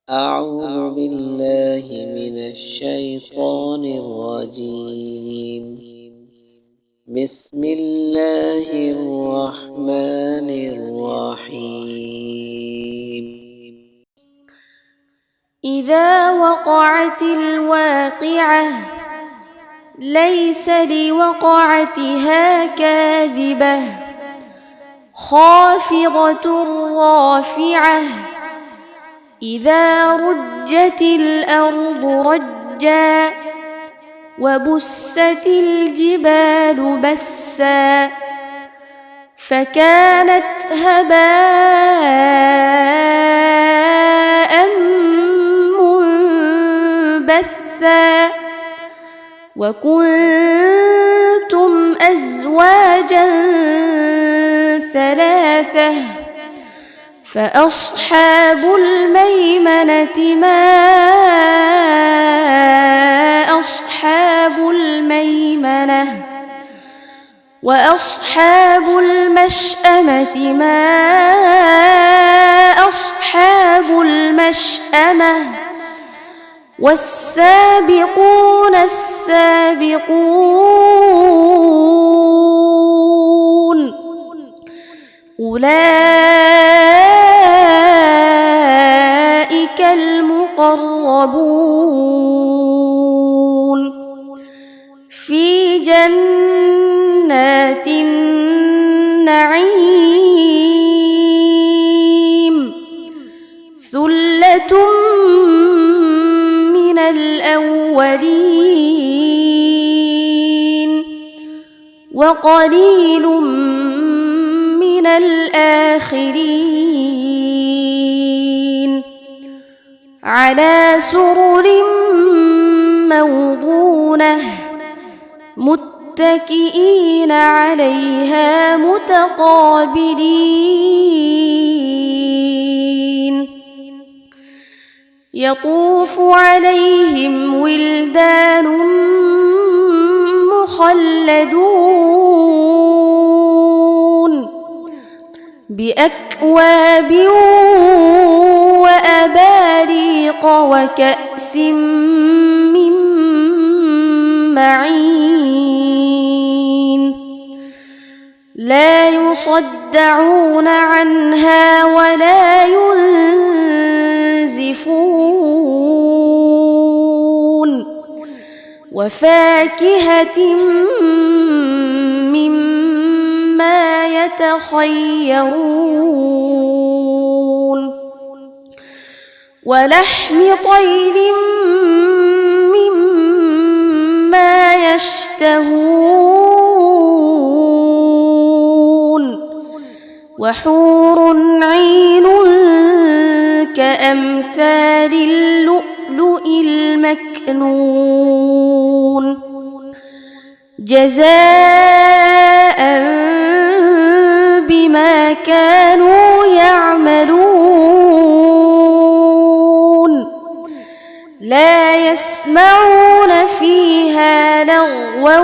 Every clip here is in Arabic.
أعوذ بالله من الشيطان الرجيم. بسم الله الرحمن الرحيم. إذا وقعت الواقعة ليس لوقعتها كاذبة خافضة رافعة إذا رجت الأرض رجا وبست الجبال بسا فكانت هباء منبثا وكنتم أزواجا ثلاثة فأصحاب الميمنة ما أصحاب الميمنة وأصحاب المشأمة ما أصحاب المشأمة والسابقون السابقون أولئك المقربون في جنات النعيم ثلة من الأولين وقليل من الآخرين على سرر موضونة متكئين عليها متقابلين يطوف عليهم ولدان مخلدون بأكواب وأباريق وكأس من معين لا يصدعون عنها ولا ينزفون وفاكهة مما يتخيرون ولحم طير مما يشتهون وحور عين كأمثال اللؤلؤ المكنون جزاء بما كانوا يعملون لا يسمعون فيها لغوا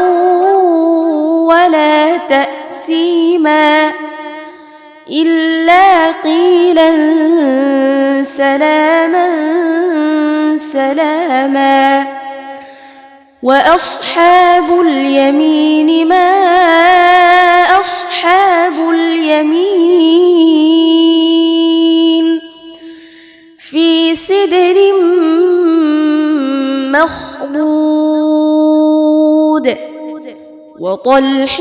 ولا تأثيما إلا قيلا سلاما سلاما وأصحاب اليمين ما أصحاب اليمين في سدر مخضود وطلح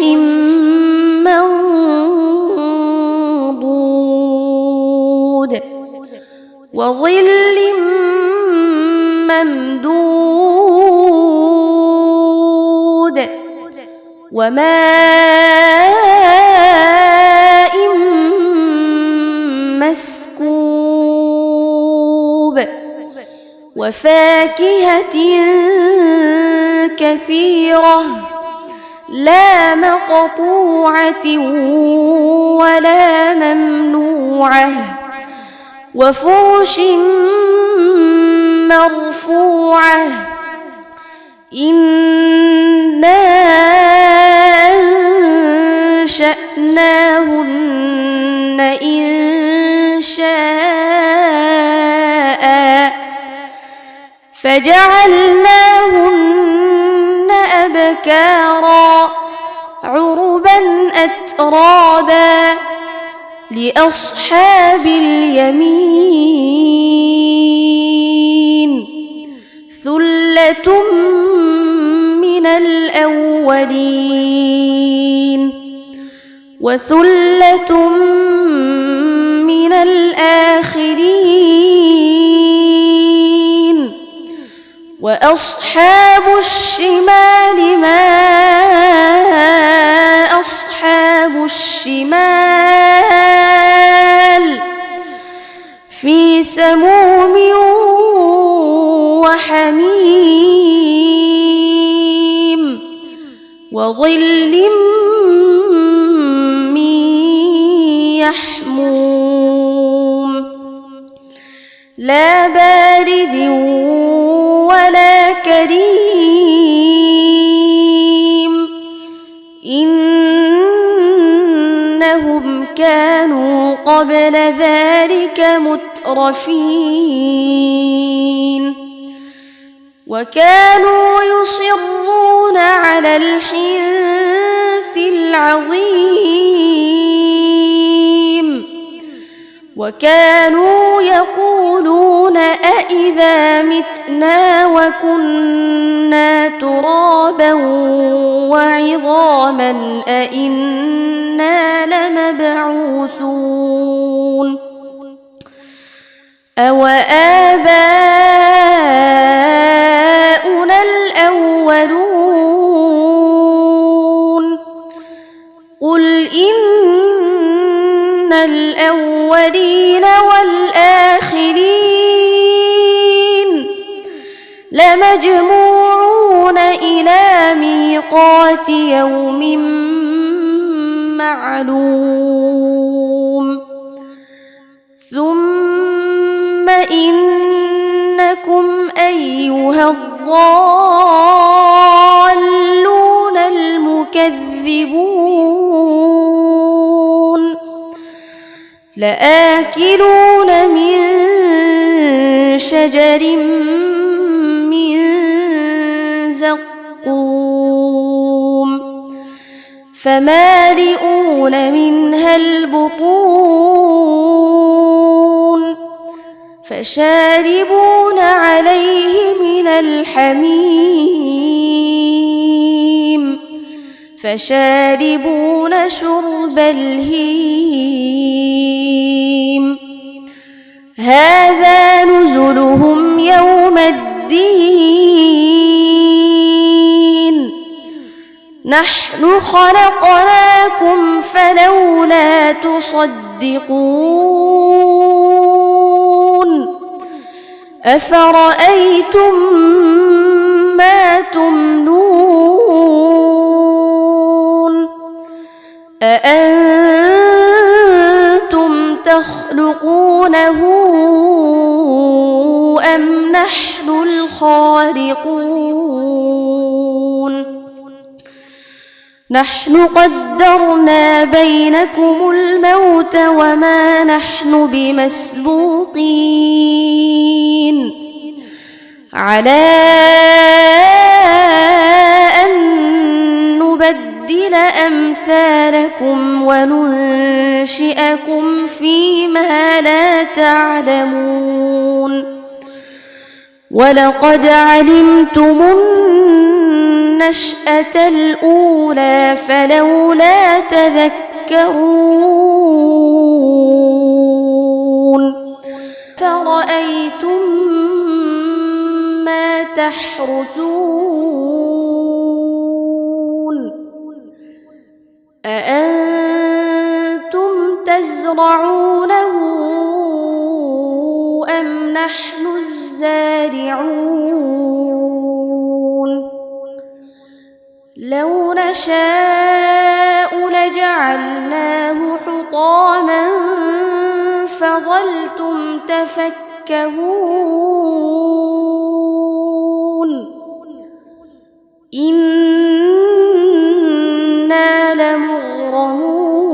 منضود وظل ممدود وماء مسكوب وفاكهة كثيرة لا مقطوعة ولا ممنوعة وفرش مرفوعة إنا أنشأناهن إنشاء فجعلناهن أبكارا عربا أترابا لأصحاب اليمين ثلة من الأولين وثلة من الآخرين وأصحاب الشمال ما أصحاب الشمال في سموم وحميم وظل من يحموم لا بارد ولا كريم إنهم كانوا قبل ذلك مترفين وكانوا يصرون على الحنث العظيم وكانوا يقولون أإذا متنا وكنا ترابا وعظاما أإنا لمبعوثون أوآباؤنا الأولون قل إن الأولين والآخرين لمجموعون إلى ميقات يوم معلوم ثم إنكم أيها الضالون المكذبون لآكلون من شجر من زقوم فمالئون منها البطون فشاربون عليه من الحميم فشاربون شرب الهيم هذا نزلهم يوم الدين نحن خلقناكم فلولا تصدقون أفرأيتم ما تمنون أأنتم تخلقونه أم نحن الخالقون نحن قدرنا بينكم الموت وما نحن بمسبوقين على أن نبدل أمثالكم وننشئكم فيما لا تعلمون ولقد علمتم النشأة الأولى فلولا تذكرون فرأيتم ما تحرثون أأنتم تزرعونه أم نحن الزارعون لو نشاء لجعلناه حطاما فظلتم تفكهون إنا لمغرمون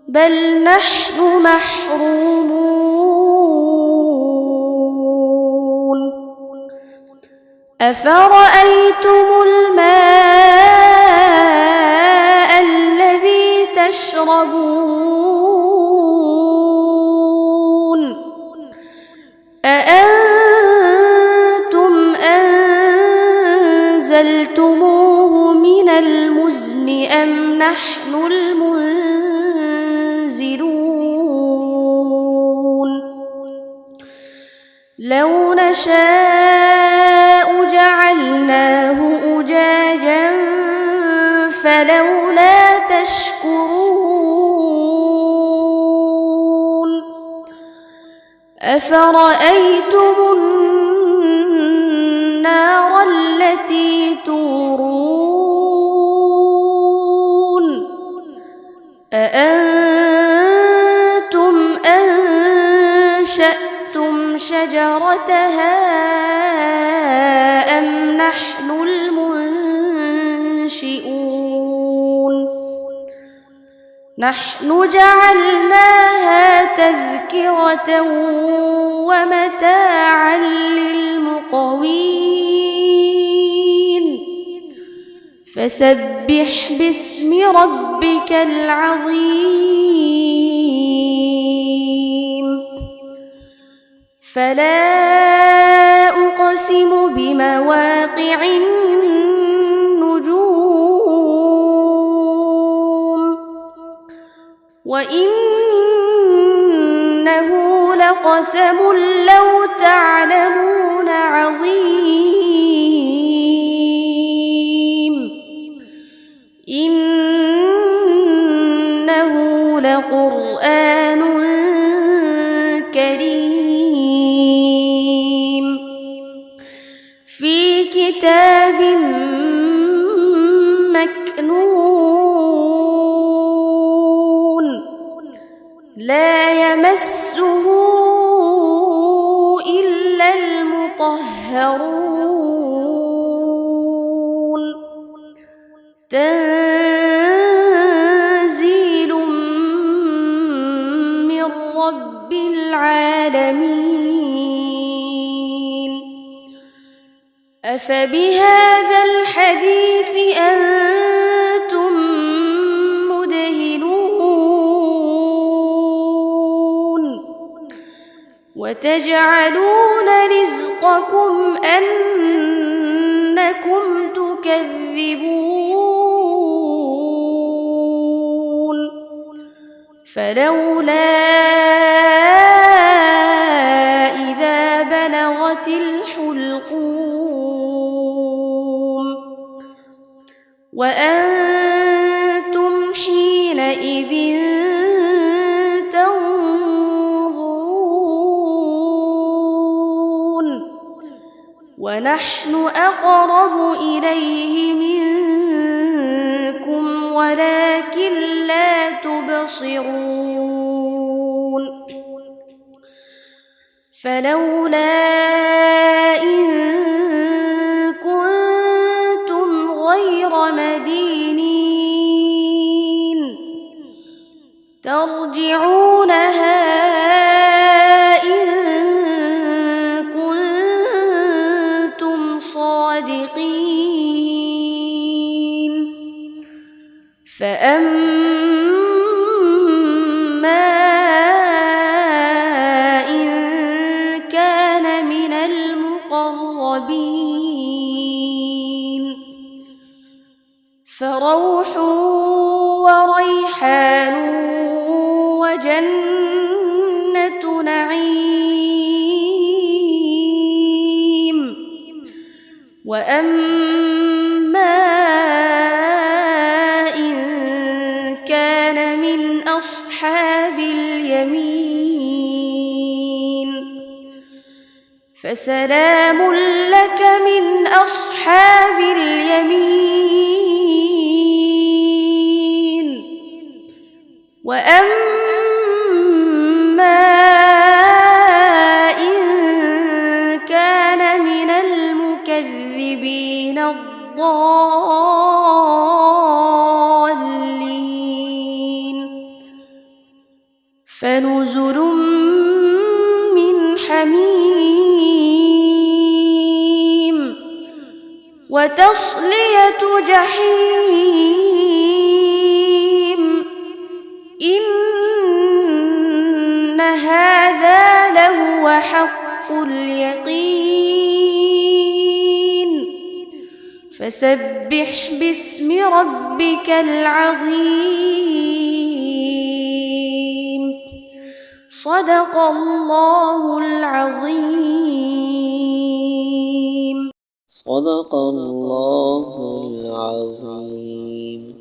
بل نحن محرومون أفرأيتم الماء الذي تشربون أأنتم أنزلتموه من المزن أم نحن المنزلون لو نشاء جعلناه أجاجا فلولا تشكرون أفرأيتم النار التي تورون أأنتم أنشأتم شجرتها أم نحن المنشئون نحن جعلناها تذكرة ومتاعا للمقوين فسبح باسم ربك العظيم فلا أقسم بمواقع النجوم وإنه لقسم لو تعلمون عظيم إنه لقرآن كريم في كتاب مكنون لا يمسه إلا المطهرون تنزيل من رب العالمين أفبهذا الحديث أنتم مدهنون وتجعلون رزقكم أنكم تكذبون فلولا إذا بلغت الحلقوم وأنتم حينئذ تنظرون ونحن أقرب إليه منكم ولكن لا تبصرون فلولا إن كنتم غير مدينين ترجعونها إن كنتم صادقين فأما إن كان من المقربين فروح وريحان وجنة نعيم وأما إن كان من أصحاب اليمين فسلام لك من أصحاب اليمين وأما إن كان من المكذبين الضالين فنزل من حميم وتصلية جحيم إن هذا لهو حق اليقين فسبح باسم ربك العظيم صدق الله العظيم. صدق الله العظيم.